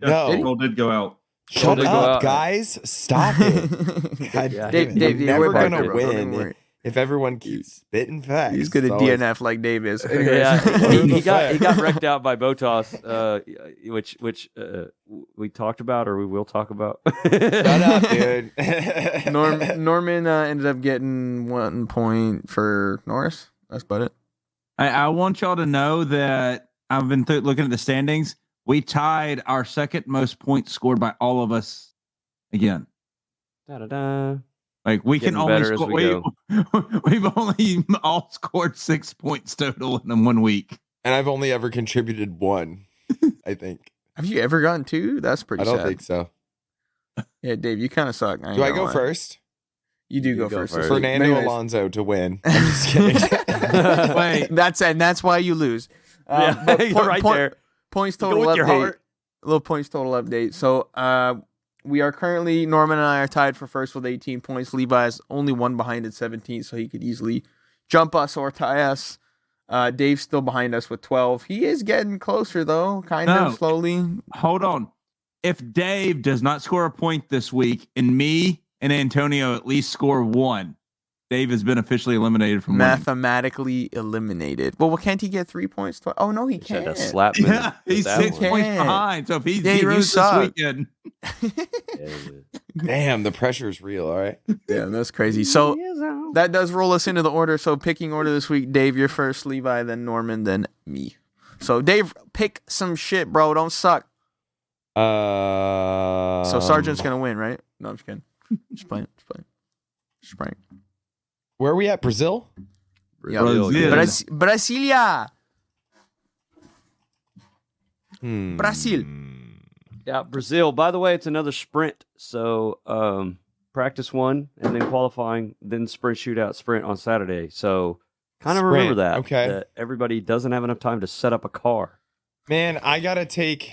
No. Stroll did go out. Shut up, guys. Stop it. God, Yeah. Dave, you're never going to win Bro, if everyone keeps spitting facts. He's going to DNF like Dave is. Yeah, he got wrecked out by Bottas, which we talked about, or we will talk about. Shut up, dude. Norman ended up getting 1 point for Norris. That's about it. I want y'all to know that I've been looking at the standings. We tied our second most points scored by all of us again. Da-da-da. Like we Getting can only better as score, we go. we've only all scored 6 points total in 1 week. And I've only ever contributed 1, I think. Have you ever gotten 2? That's pretty sad. I don't think so. Yeah, Dave, you kind of suck. Do I go first? You do go go first. first. Fernando Anyways. Alonso to win. I'm just kidding. Wait, That's why you lose. But you're right there. Points Go total with your update. heart. A little points total update. So we are currently, Norman and I are tied for first with 18 points. Levi is only one behind at 17, so he could easily jump us or tie us. Dave's still behind us with 12. He is getting closer, though, kind of slowly. hold on. If Dave does not score a point this week, and me and Antonio at least score one, Dave has been officially eliminated from winning. Mathematically eliminated. Well, can't he get 3 points? Oh, no, he Had can't. to slap me. Yeah, with he's that 6 one. points Can't. behind. So if he Yeah, you loses suck. this weekend, Yeah. Damn, the pressure is real. All right. Yeah, that's crazy. So that does roll us into the order. So picking order this week, Dave, you're first, Levi, then Norman, then me. So Dave, pick some shit, bro. Don't suck. So Sergeant's gonna win, right? No, I'm just kidding. Just playing. Where are we at? Brazil? Brazil. Brasilia. Hmm. Brazil. Yeah, Brazil. By the way, it's another sprint. So practice one and then qualifying, then sprint shootout sprint on Saturday. So kind of remember Sprint, that. okay. That everybody doesn't have enough time to set up a car. Man, I gotta take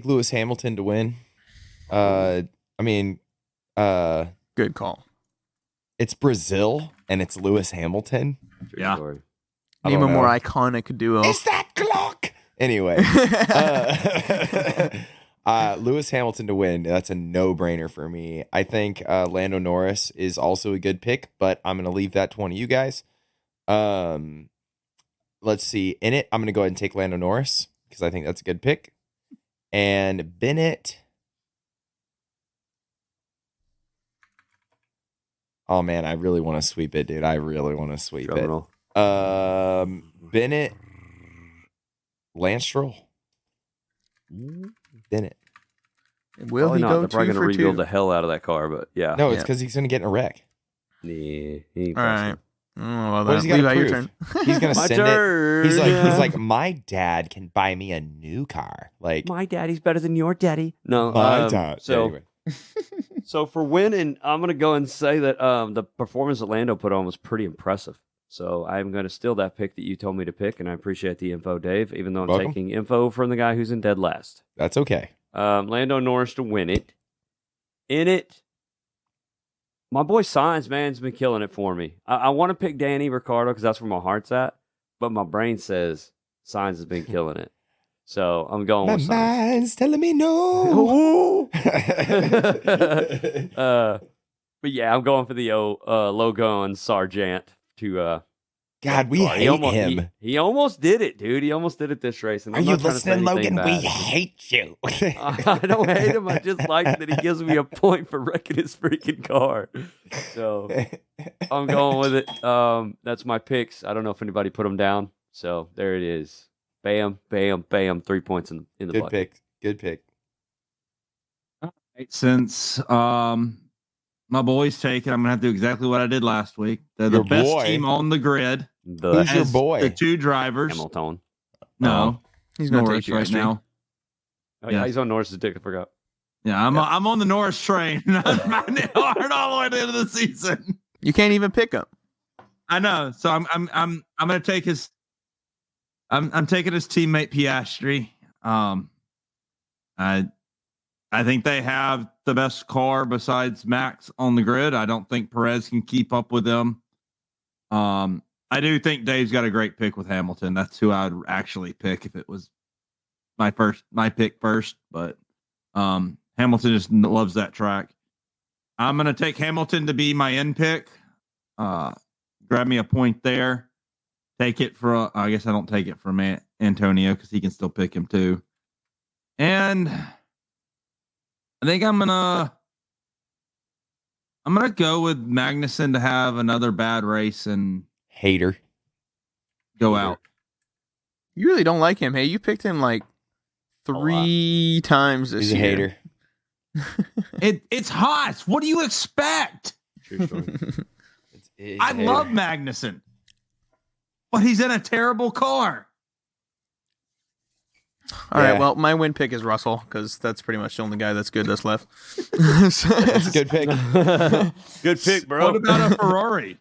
Lewis Hamilton to win. Good call. It's Brazil and it's Lewis Hamilton. True Yeah. story. I Name a don't more know. iconic duo. It's that clock. Anyway, Lewis Hamilton to win. That's a no-brainer for me. I think Lando Norris is also a good pick, but I'm gonna leave that to one of you guys. Let's see. In it, I'm gonna go ahead and take Lando Norris because I think that's a good pick. And Bennett. Oh man, I really want to sweep it, dude. I really want to sweep Drum it. roll. Bennett, Lance Stroll, Bennett. Will Probably he not. go They're probably 2 going to for rebuild 2? the hell out of that car, but yeah. No, it's Yeah. because he's gonna get in a wreck. Yeah, he ain't All right. passing. Well, What does he got to Levi, your prove? turn. He's gonna My send it. turn. He's like, my dad can buy me a new car. Like My daddy's better than your daddy. No, my dad. So, Anyway. so for winning, I'm going to go and say that the performance that Lando put on was pretty impressive. So I'm going to steal that pick that you told me to pick, and I appreciate the info, Dave, even though I'm Welcome. taking info from the guy who's in dead last. That's okay. Lando Norris to win it. In it, my boy Sainz, man's been killing it for me. I want to pick Danny Ricciardo because that's where my heart's at, but my brain says Sainz has been killing it. So I'm going My with Sainz. mind's telling me no. But yeah, I'm going for the logo on Sargent to God, we hate him. He almost did it, dude. He almost did it this race. And Are I'm you not trying to say listening, anything Logan? We bad. hate you. I don't hate him. I just like that he gives me a point for wrecking his freaking car. So I'm going with it. That's my picks. I don't know if anybody put them down. So there it is. Bam, bam, bam. 3 points in the Good bucket. pick. Good pick. since my boy's taken, I'm gonna have to do exactly what I did last week. They're the Your best boy? team on the grid. The Who's your As boy? The two drivers. Hamilton. No, He's going to Norris take you right now. Oh, yeah, Yes. he's on Norris's dick. I forgot. Yeah, I'm on the Norris train. I'm riding hard all the way to the end of the season. You can't even pick him. I know. So I'm gonna take his. I'm taking his teammate Piastri. I think they have the best car besides Max on the grid. I don't think Perez can keep up with them. I do think Dave's got a great pick with Hamilton. That's who I would actually pick if it was my pick first. But Hamilton just loves that track. I'm gonna take Hamilton to be my end pick. Grab me a point there. Take it for. I guess I don't take it from Antonio because he can still pick him too. And I think I'm gonna go with Magnussen to have another bad race and Hater. go out. You really don't like him. Hey, you picked him like 3 times this He's a year. hater. It's hot. What do you expect? True story. He's I a hater. love Magnussen, but he's in a terrible car. All right, well, my win pick is Russell because that's pretty much the only guy that's good that's left. That's a good pick. Good pick, bro. What about a Ferrari?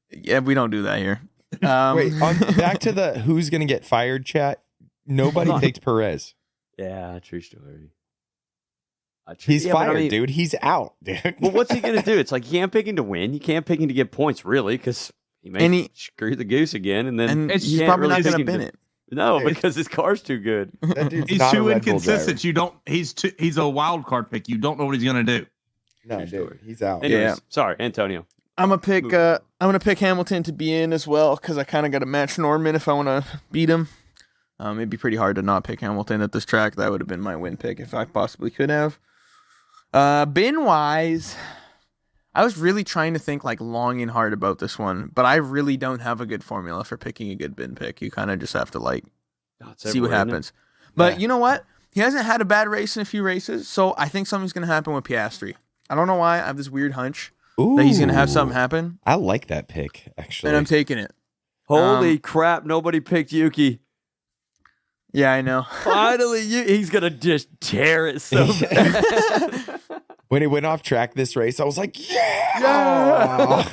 Yeah, we don't do that here. Wait, back to the who's going to get fired chat. Nobody picked Perez. Yeah, true story. He's fired, dude. He's out, dude. Well, what's he going to do? It's like you can't pick him to win. You can't pick him to get points, really, because he may screw the goose again, and then he's probably not going to bin it. No, because his car's too good. He's too inconsistent. He's a wild card pick. You don't know what he's going to do. No, dude, he's out. Anyways, sorry, Antonio. I'm gonna pick Hamilton to be in as well because I kind of got to match Norman if I want to beat him. It'd be pretty hard to not pick Hamilton at this track. That would have been my win pick if I possibly could have. Bin wise, I was really trying to think like long and hard about this one, but I really don't have a good formula for picking a good bin pick. You kind of just have to like see what happens. But you know what? He hasn't had a bad race in a few races, so I think something's going to happen with Piastri. I don't know why. I have this weird hunch that he's going to have something happen. I like that pick, actually. And I'm taking it. Holy crap, nobody picked Yuki. Yeah, I know. Finally, he's going to just tear it so bad. When he went off track this race, I was like, yeah!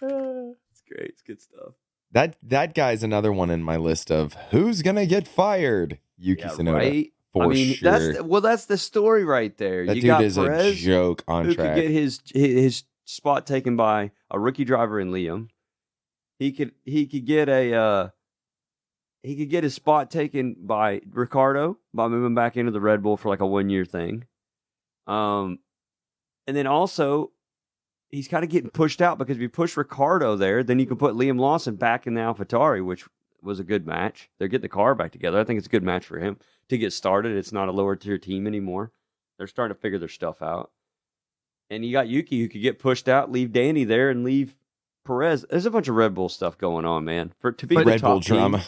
It's great. It's good stuff. That guy's another one in my list of who's going to get fired. Yuki Tsunoda. Right? For sure. That's the story right there. That you dude got is Perez, a joke on who track. Could get his spot taken by a rookie driver in Liam. He could get his spot taken by Ricardo by moving back into the Red Bull for like a 1-year thing. And then also he's kind of getting pushed out because if you push Ricardo there, then you can put Liam Lawson back in the AlphaTauri, which was a good match. They're getting the car back together. I think it's a good match for him to get started. It's not a lower tier team anymore. They're starting to figure their stuff out. And you got Yuki who could get pushed out, leave Danny there, and leave Perez. There's a bunch of Red Bull stuff going on, man. To be Red Bull drama. Team,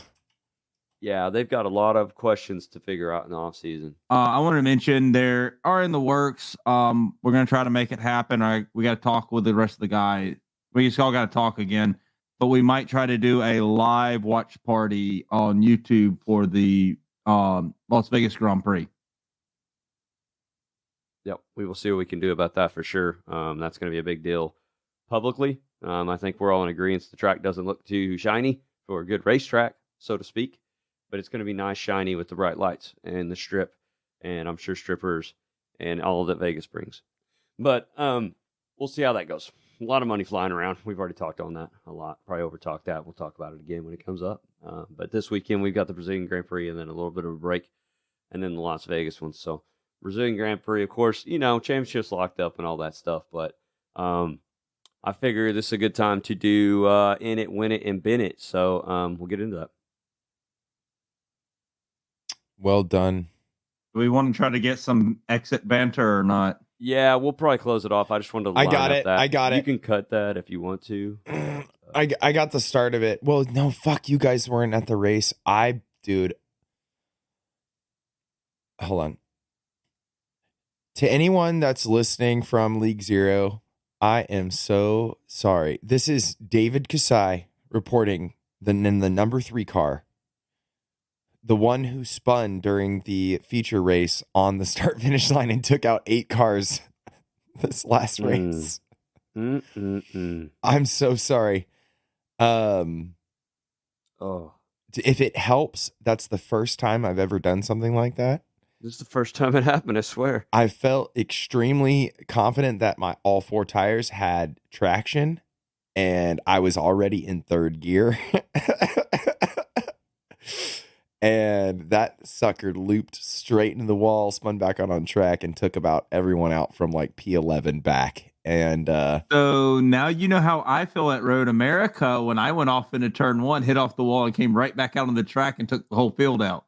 yeah, they've got a lot of questions to figure out in the offseason. I wanted to mention there are in the works. We're going to try to make it happen. We got to talk with the rest of the guys. We just all got to talk again. But we might try to do a live watch party on YouTube for the Las Vegas Grand Prix. Yep, we will see what we can do about that for sure. That's going to be a big deal publicly. I think we're all in agreement the track doesn't look too shiny for a good racetrack, so to speak. But it's going to be nice, shiny with the bright lights and the strip, and I'm sure strippers and all that Vegas brings. But we'll see how that goes. A lot of money flying around. We've already talked on that a lot. Probably overtalked that. We'll talk about it again when it comes up. But this weekend we've got the Brazilian Grand Prix and then a little bit of a break, and then the Las Vegas one. So Brazilian Grand Prix, of course, championships locked up and all that stuff. But I figure this is a good time to do in it, win it, and bin it. So we'll get into that. Well done. Do we want to try to get some exit banter or not? Yeah, we'll probably close it off. I just wanted to line up that. I got it. You can cut that if you want to. I got the start of it. Well, no, fuck, you guys weren't at the race. Dude. Hold on. To anyone that's listening from League Zero, I am so sorry. This is David Kasai reporting in the number 3 car. The one who spun during the feature race on the start-finish line and took out 8 cars this last race. I'm so sorry. If it helps, that's the first time I've ever done something like that. This is the first time it happened, I swear. I felt extremely confident that all 4 tires had traction, and I was already in 3rd gear. And that sucker looped straight into the wall, spun back out on track, and took about everyone out from like P11 back. And so now you know how I feel at Road America when I went off into turn 1, hit off the wall, and came right back out on the track and took the whole field out.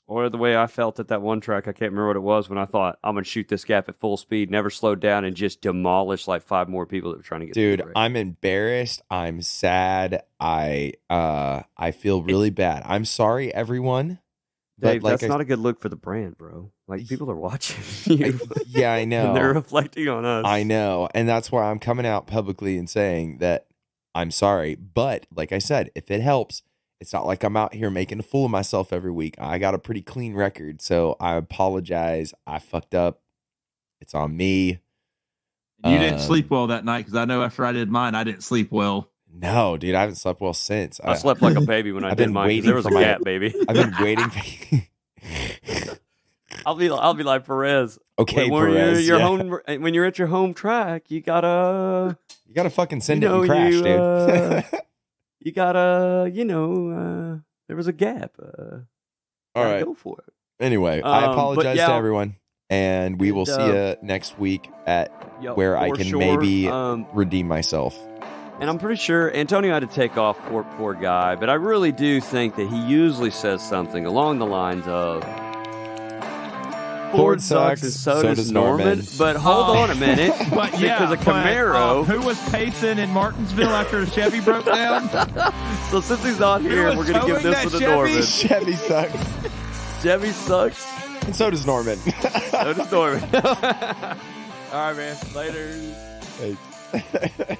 Or the way I felt at that one track, I can't remember what it was, when I thought, I'm going to shoot this gap at full speed, never slowed down, and just demolish like 5 more people that were trying to get Dude, through the race. I'm embarrassed. I'm sad. I feel really bad. I'm sorry, everyone. Dave, that's not a good look for the brand, bro. Like, people are watching you. Yeah, I know. And they're reflecting on us. I know. And that's why I'm coming out publicly and saying that I'm sorry. But like I said, if it helps, It's not like I'm out here making a fool of myself every week. I got a pretty clean record, so I apologize. I fucked up. It's on me. You didn't sleep well that night because I know after I did mine, I didn't sleep well. No, dude, I haven't slept well since. I slept like a baby when I I've did been mine. 'Cause waiting there was a for my- gap, baby. I've been waiting. I'll be like Perez. Okay, when Perez. you're yeah. home, when you're at your home track, you gotta You gotta fucking send you it know, and crash, you, dude. you gotta there was a gap. All Gotta right. go for it. Anyway, I but apologize yeah. to everyone, and we will And, see you next week at Yep, where I for can sure. maybe redeem myself. And I'm pretty sure Antonio had to take off, poor guy. But I really do think that he usually says something along the lines of Ford sucks and so does Norman. But hold on a minute. But yeah, because a Camaro. who was pacing in Martinsville after the Chevy broke down? So since he's not here, was we're going to give towing this that one to Chevy? Norman. Chevy sucks, Chevy sucks. and so does Norman. So does Norman. All right, man. Later. Hey.